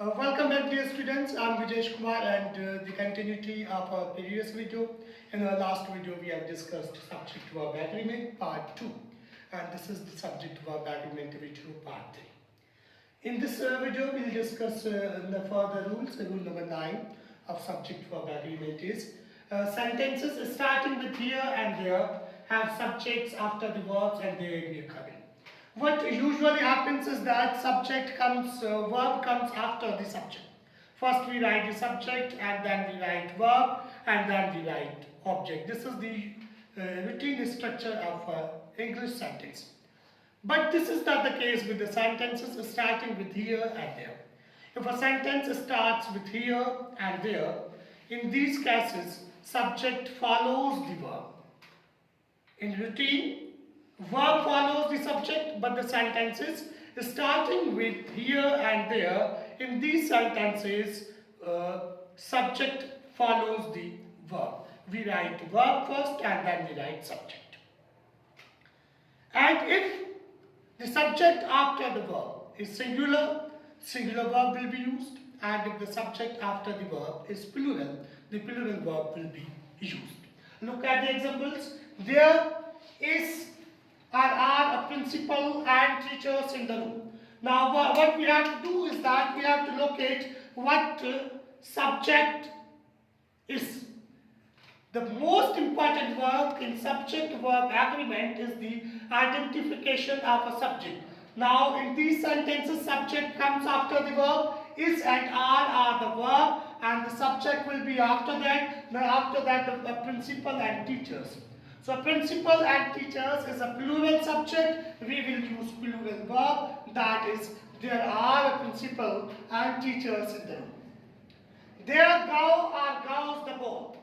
Welcome back, dear students. I'm Vijesh Kumar, and the continuity of our previous video. In our last video, we have discussed subject-verb agreement part 2, and this is the subject-verb agreement video part 3. In this video, we'll discuss the further rules. Rule number 9 of subject-verb agreement is sentences starting with here and there have subjects after the verbs and they reoccurring. What usually happens is that verb comes after the subject. First we write the subject and then we write verb and then we write object. This is the routine structure of English sentence. But this is not the case with the sentences starting with here and there. If a sentence starts with here and there, in these cases, subject follows the verb. In routine, verb follows the subject, but the sentences starting with here and there, in these sentences, subject follows the verb. We write verb first and then we write subject. And if the subject after the verb is singular, singular verb will be used. And if the subject after the verb is plural, the plural verb will be used. Look at the examples. There is or are a principal and teachers in the room. Now what we have to do is that we have to locate what subject is. The most important work in subject-verb agreement is the identification of a subject. Now in these sentences, subject comes after the verb, is and are the verb, and the subject will be after that. Now after that the principal and teachers. So principal and teachers is a plural subject. We will use plural verb, that is there are a principal and teachers in the room. There go or goes the ball.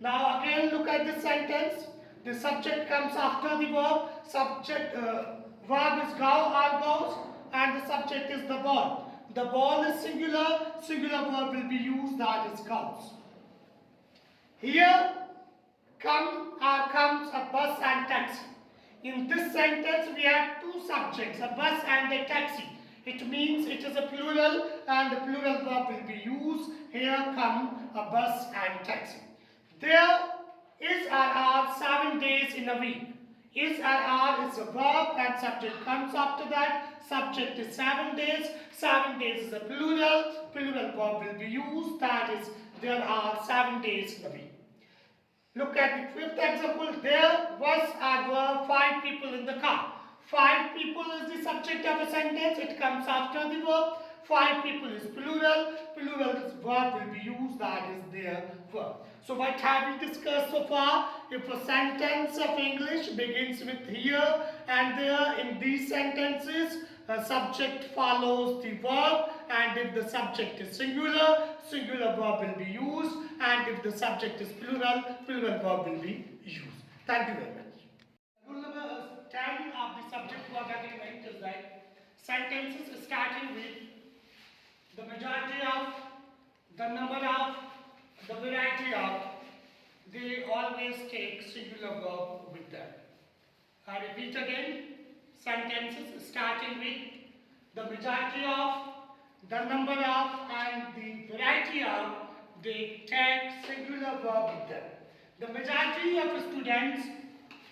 Now again look at this sentence. The subject comes after the verb. Verb is go or goes and the subject is the ball. The ball is singular. Singular verb will be used, that is goes. Here comes a bus and taxi. In this sentence we have two subjects, a bus and a taxi. It means it is a plural and the plural verb will be used. Here come a bus and taxi. There is or are 7 days in a week. Is or are is a verb and subject comes after that. Subject is 7 days. 7 days is a plural. Plural verb will be used. That is there are 7 days in a week. Look at the fifth example. There was or were 5 people in the car. 5 people is the subject of a sentence. It comes after the verb. 5 people is plural. Plural verb will be used. That is their verb. So what have we discussed so far? If a sentence of English begins with here and there, in these sentences, a subject follows the verb, and if the subject is singular, singular verb will be used, and if the subject is plural, plural verb will be used. Thank you very much. Rule number 10 of the subject-verb agreement is that sentences starting with the majority of, the number of, the variety of, they always take singular verb with them. I repeat again, sentences starting with the majority of, the number of, and the variety of, they take singular verb with them. The majority of students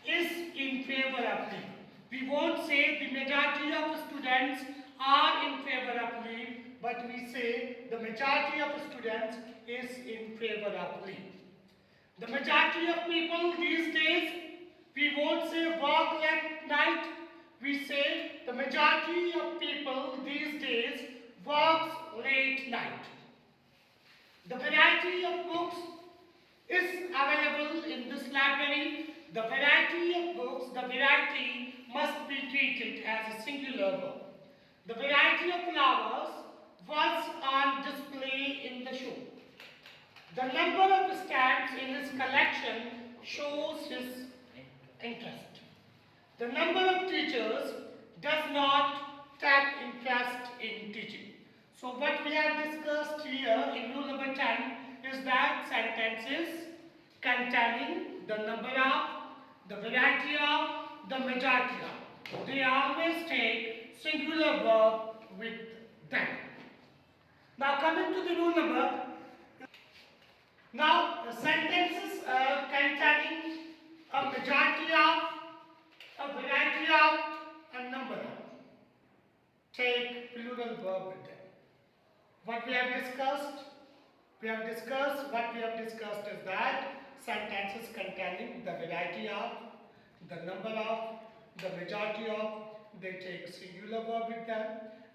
is in favor of leave. We won't say the majority of students are in favor of leave, but we say the majority of students is in favor of leave. The majority of people these days, we won't say work late night, we say the majority of people these days works late night. The variety of books is available in this library. The variety of books, the variety must be treated as a singular verb. The variety of flowers was on display in the show. The number of stamps in his collection shows his interest. The number of teachers does not take interest in teaching. So what we have discussed here in rule number 10 is that sentences containing the number of, the variety of, the majority of, they always take singular verb with them. Now coming to the rule number. Now sentences containing a majority of, a variety of, a number of. Take plural verb with them. What we have discussed? What we have discussed is that sentences containing the variety of, the number of, the majority of, they take singular verb with them,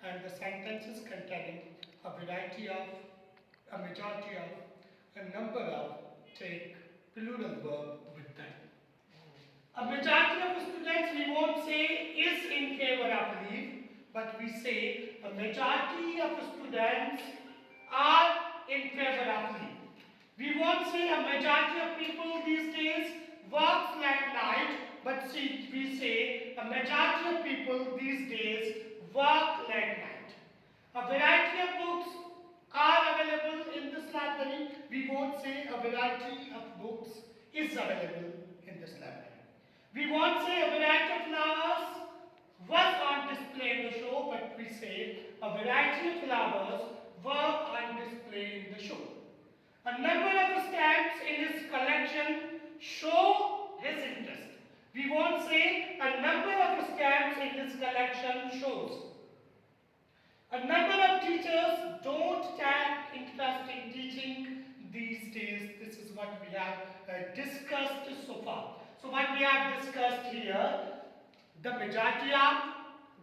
and the sentences containing a variety of, a majority of, a number of, take plural verb with them. A majority of students, we won't say is in favor of leave, but we say a majority of students are in favor of leave. We won't say a majority of people these days works like night, but see, we say a majority of people these days work like night. A variety of books are available in this library. We won't say a variety of books is available in this library. We won't say a variety of flowers was on display in the show, but we say a variety of flowers were on display in the show. A number of stamps in his collection show his interest. We won't say a number of stamps in his collection shows. A number of teachers don't take interest in teaching these days. This is what we have discussed so far. So what we have discussed here, the majority of,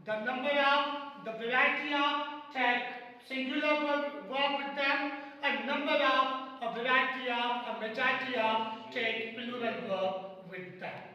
the number of, the variety of, take singular verb with them, a number of, a variety of, a majority of, take plural verb with them.